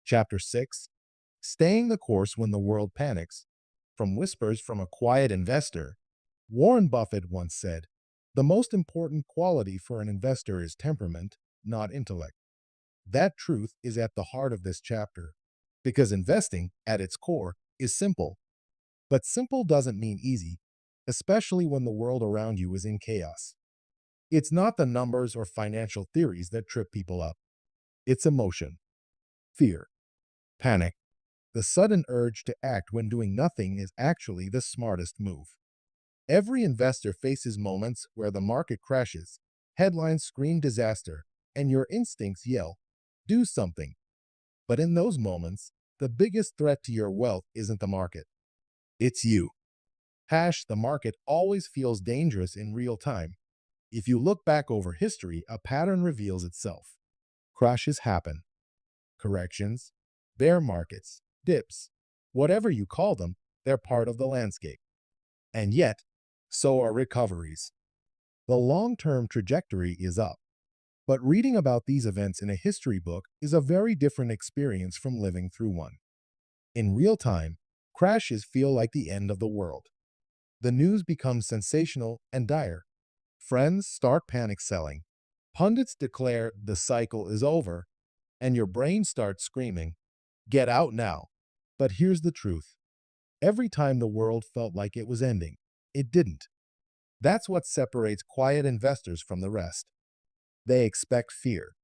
Chapter 6: Staying the Course When the World Panics. From Whispers from a Quiet Investor. Warren Buffett once said, "The most important quality for an investor is temperament, not intellect." That truth is at the heart of this chapter, because investing, at its core, is simple. But simple doesn't mean easy, especially when the world around you is in chaos. It's not the numbers or financial theories that trip people up. It's emotion, fear, panic. The sudden urge to act when doing nothing is actually the smartest move. Every investor faces moments where the market crashes, headlines scream disaster, and your instincts yell, "Do something." But in those moments, the biggest threat to your wealth isn't the market. It's you. The market always feels dangerous in real time. If you look back over history, a pattern reveals itself. Crashes happen. Corrections, bear markets, dips, whatever you call them, they're part of the landscape. And yet, so are recoveries. The long-term trajectory is up. But reading about these events in a history book is a very different experience from living through one. In real time, crashes feel like the end of the world. The news becomes sensational and dire. Friends start panic selling. Pundits declare the cycle is over, and your brain starts screaming, "Get out now." But here's the truth. Every time the world felt like it was ending, it didn't. That's what separates quiet investors from the rest. They expect fear.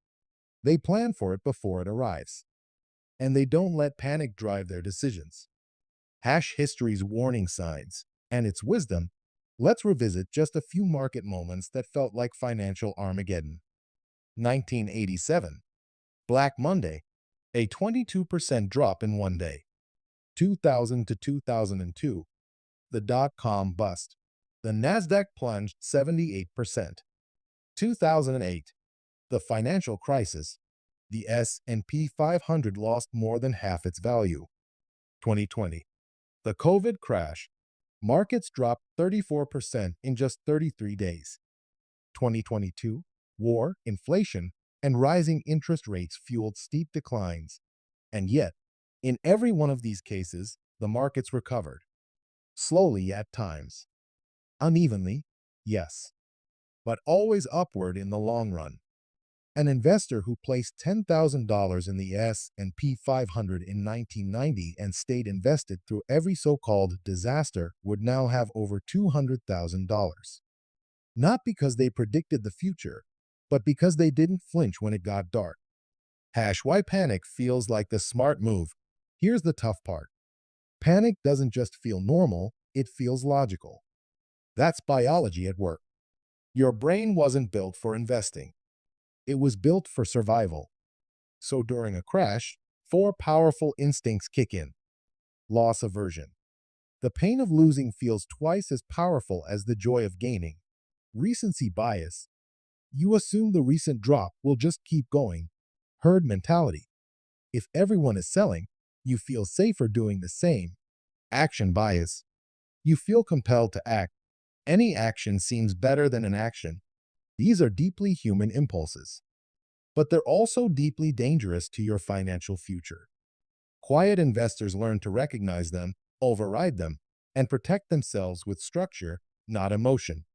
They plan for it before it arrives. And they don't let panic drive their decisions. History's warning signs and its wisdom. Let's revisit just a few market moments that felt like financial Armageddon. 1987. Black Monday, a 22% drop in one day. 2000 to 2002, the dot-com bust. The Nasdaq plunged 78%. 2008, the financial crisis. The S&P 500 lost more than half its value. 2020, the COVID crash. Markets dropped 34% in just 33 days. 2022, war, inflation, and rising interest rates fueled steep declines. And yet, in every one of these cases, the markets recovered. Slowly at times. Unevenly, yes, but always upward in the long run. An investor who placed $10,000 in the S&P 500 in 1990 and stayed invested through every so-called disaster would now have over $200,000. Not because they predicted the future, but because they didn't flinch when it got dark. Why panic feels like the smart move. Here's the tough part. Panic doesn't just feel normal, it feels logical. That's biology at work. Your brain wasn't built for investing. It was built for survival. So during a crash, four powerful instincts kick in. Loss aversion. The pain of losing feels twice as powerful as the joy of gaining. Recency bias. You assume the recent drop will just keep going. Herd mentality. If everyone is selling, you feel safer doing the same. Action bias. You feel compelled to act. Any action seems better than inaction. These are deeply human impulses. But they're also deeply dangerous to your financial future. Quiet investors learn to recognize them, override them, and protect themselves with structure, not emotion.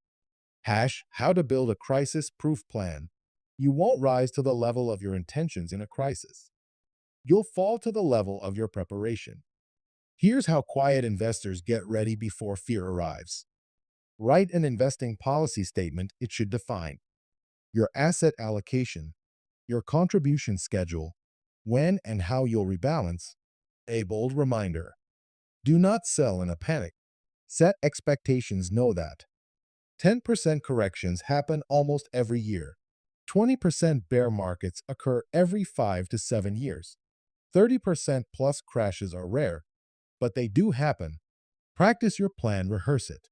How to build a crisis-proof plan. You won't rise to the level of your intentions in a crisis. You'll fall to the level of your preparation. Here's how quiet investors get ready before fear arrives. Write an investing policy statement it should define. Your asset allocation, your contribution schedule, when and how you'll rebalance. A bold reminder. Do not sell in a panic. Set expectations, know that. 10% corrections happen almost every year. 20% bear markets occur every 5 to 7 years. 30% plus crashes are rare, but they do happen. Practice your plan, rehearse it.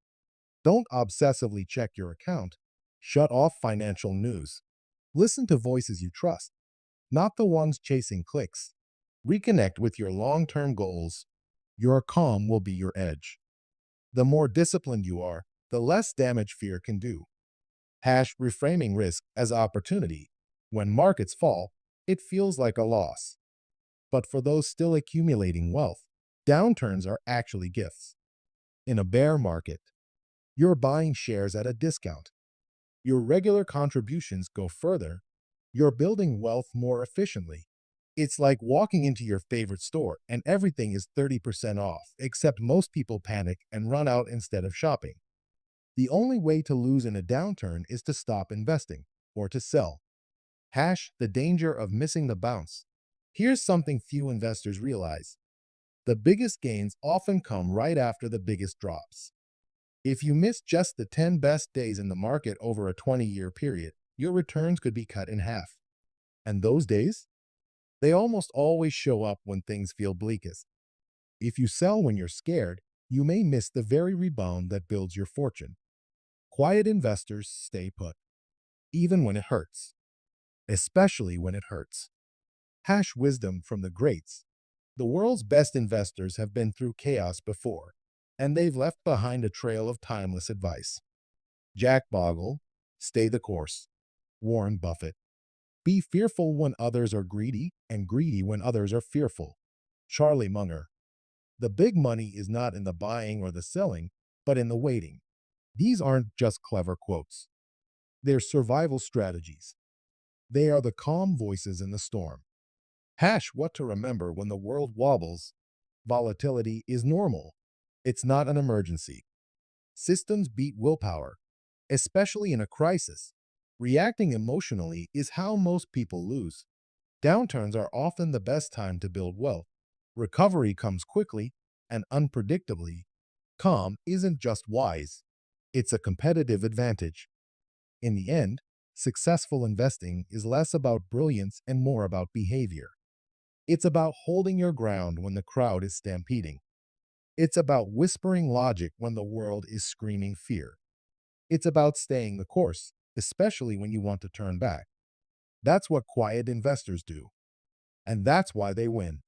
Don't obsessively check your account. Shut off financial news. Listen to voices you trust, not the ones chasing clicks. Reconnect with your long-term goals. Your calm will be your edge. The more disciplined you are, the less damage fear can do. Reframing risk as opportunity. When markets fall, it feels like a loss. But for those still accumulating wealth, downturns are actually gifts. In a bear market, you're buying shares at a discount. Your regular contributions go further. You're building wealth more efficiently. It's like walking into your favorite store and everything is 30% off, except most people panic and run out instead of shopping. The only way to lose in a downturn is to stop investing or to sell. The danger of missing the bounce. Here's something few investors realize. The biggest gains often come right after the biggest drops. If you miss just the 10 best days in the market over a 20-year period, your returns could be cut in half. And those days? They almost always show up when things feel bleakest. If you sell when you're scared, you may miss the very rebound that builds your fortune. Quiet investors stay put, even when it hurts, especially when it hurts. Wisdom from the greats. The world's best investors have been through chaos before, and they've left behind a trail of timeless advice. Jack Bogle, stay the course. Warren Buffett, be fearful when others are greedy and greedy when others are fearful. Charlie Munger, the big money is not in the buying or the selling, but in the waiting. These aren't just clever quotes. They're survival strategies. They are the calm voices in the storm. What to remember when the world wobbles. Volatility is normal. It's not an emergency. Systems beat willpower, especially in a crisis. Reacting emotionally is how most people lose. Downturns are often the best time to build wealth. Recovery comes quickly and unpredictably. Calm isn't just wise, it's a competitive advantage. In the end, successful investing is less about brilliance and more about behavior. It's about holding your ground when the crowd is stampeding. It's about whispering logic when the world is screaming fear. It's about staying the course, especially when you want to turn back. That's what quiet investors do. And that's why they win.